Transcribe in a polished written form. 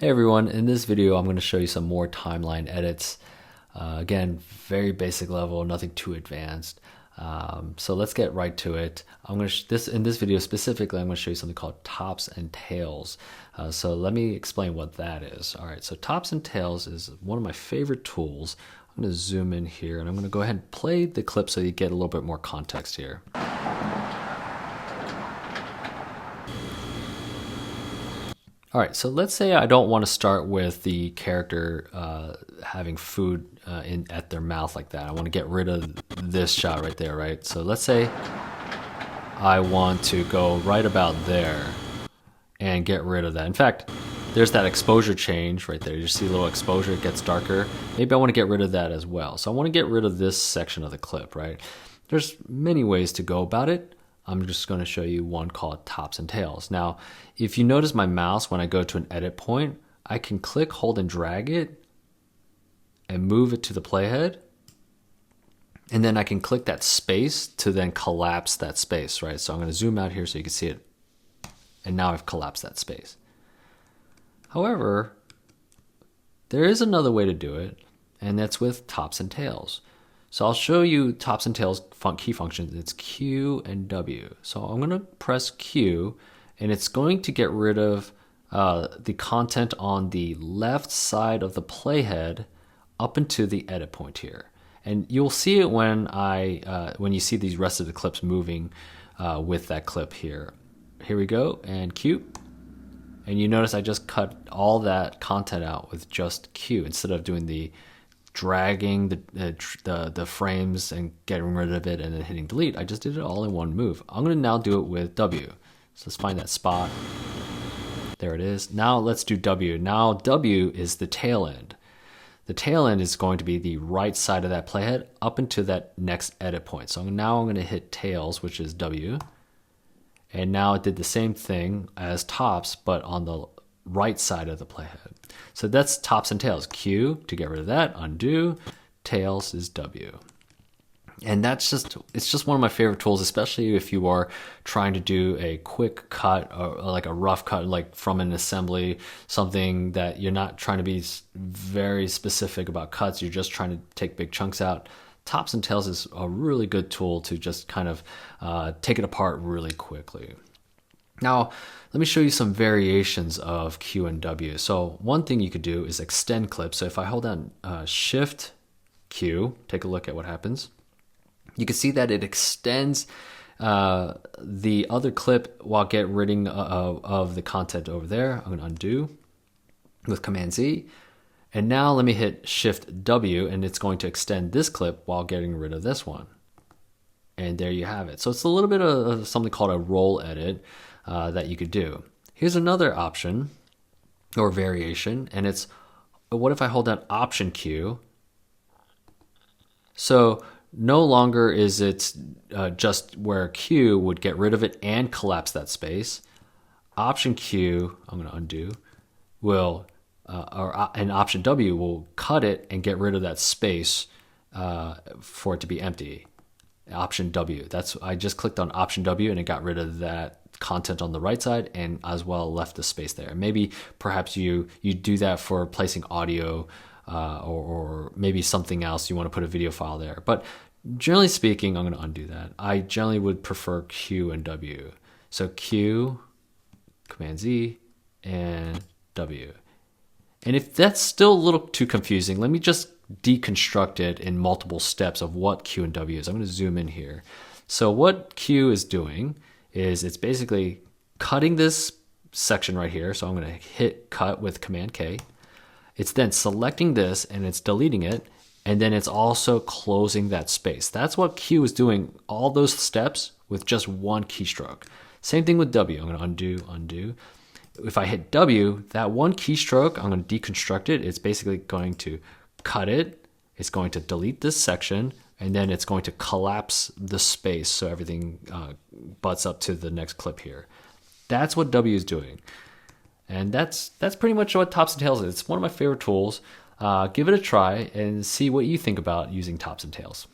Hey everyone, in this video I'm going to show you some more timeline edits. Again, very basic level, nothing too advanced. So let's get right to it. I'm going to in this video specifically, I'm going to show you something called tops and tails. So let me explain what that is. All right, so tops and tails is one of my favorite tools. I'm going to zoom in here and I'm going to go ahead and play the clip so you get a little bit more context here. All right, so let's say I don't want to start with the character having food at their mouth like that. I want to get rid of this shot right there, right? So let's say I want to go right about there and get rid of that. In fact, there's that exposure change right there. You see a little exposure, it gets darker. Maybe I want to get rid of that as well. So I want to get rid of this section of the clip, right? There's many ways to go about it. I'm just going to show you one called tops and tails. Now, if you notice my mouse, when I go to an edit point, I can click, hold, and drag it and move it to the playhead. And then I can click that space to then collapse that space, right? So I'm going to zoom out here so you can see it. And now I've collapsed that space. However, there is another way to do it, and that's with tops and tails. So I'll show you tops and tails key functions. It's Q and W. So I'm going to press Q, and it's going to get rid of the content on the left side of the playhead up into the edit point here. And you'll see it when when you see these rest of the clips moving with that clip here. Here we go, and Q. And you notice I just cut all that content out with just Q instead of doing the dragging the frames and getting rid of it and then hitting delete. I just did it all in one move. I'm going to now do it with W. So let's find that spot. There it is. Now let's do W. Now W is the tail end. The tail end is going to be the right side of that playhead up into that next edit point. So now I'm going to hit tails, which is W. And now it did the same thing as tops, but on the right side of the playhead. So that's tops and tails. Q to get rid of that, undo, tails is W. And it's just one of my favorite tools, especially if you are trying to do a quick cut or like a rough cut, like from an assembly, something that you're not trying to be very specific about cuts, you're just trying to take big chunks out. Tops and tails is a really good tool to just kind of take it apart really quickly. Now, let me show you some variations of Q and W. So one thing you could do is extend clips. So if I hold down Shift Q, take a look at what happens. You can see that it extends the other clip while getting rid of the content over there. I'm going to undo with Command Z. And now let me hit Shift W, and it's going to extend this clip while getting rid of this one. And there you have it. So it's a little bit of something called a roll edit that you could do. Here's another option or variation, and it's, what if I hold down Option Q? So no longer is it just where Q would get rid of it and collapse that space. Option Q, I'm going to undo, will and Option W will cut it and get rid of that space for it to be empty. Option W. I just clicked on Option W and it got rid of that content on the right side and as well left the space there. Maybe perhaps you do that for placing audio or maybe something else. You want to put a video file there. But generally speaking, I'm going to undo that. I generally would prefer Q and W. So Q, Command Z, and W. And if that's still a little too confusing, let me just deconstruct it in multiple steps of what Q and W is. I'm going to zoom in here. So what Q is doing is it's basically cutting this section right here. So I'm going to hit cut with Command K. It's then selecting this and it's deleting it. And then it's also closing that space. That's what Q is doing, all those steps with just one keystroke. Same thing with W. I'm going to undo, undo. If I hit W, that one keystroke, I'm going to deconstruct it. It's basically going to cut it. It's going to delete this section, and then it's going to collapse the space so everything butts up to the next clip here. That's what W is doing. And that's pretty much what tops and tails is. It's one of my favorite tools. Give it a try and see what you think about using tops and tails.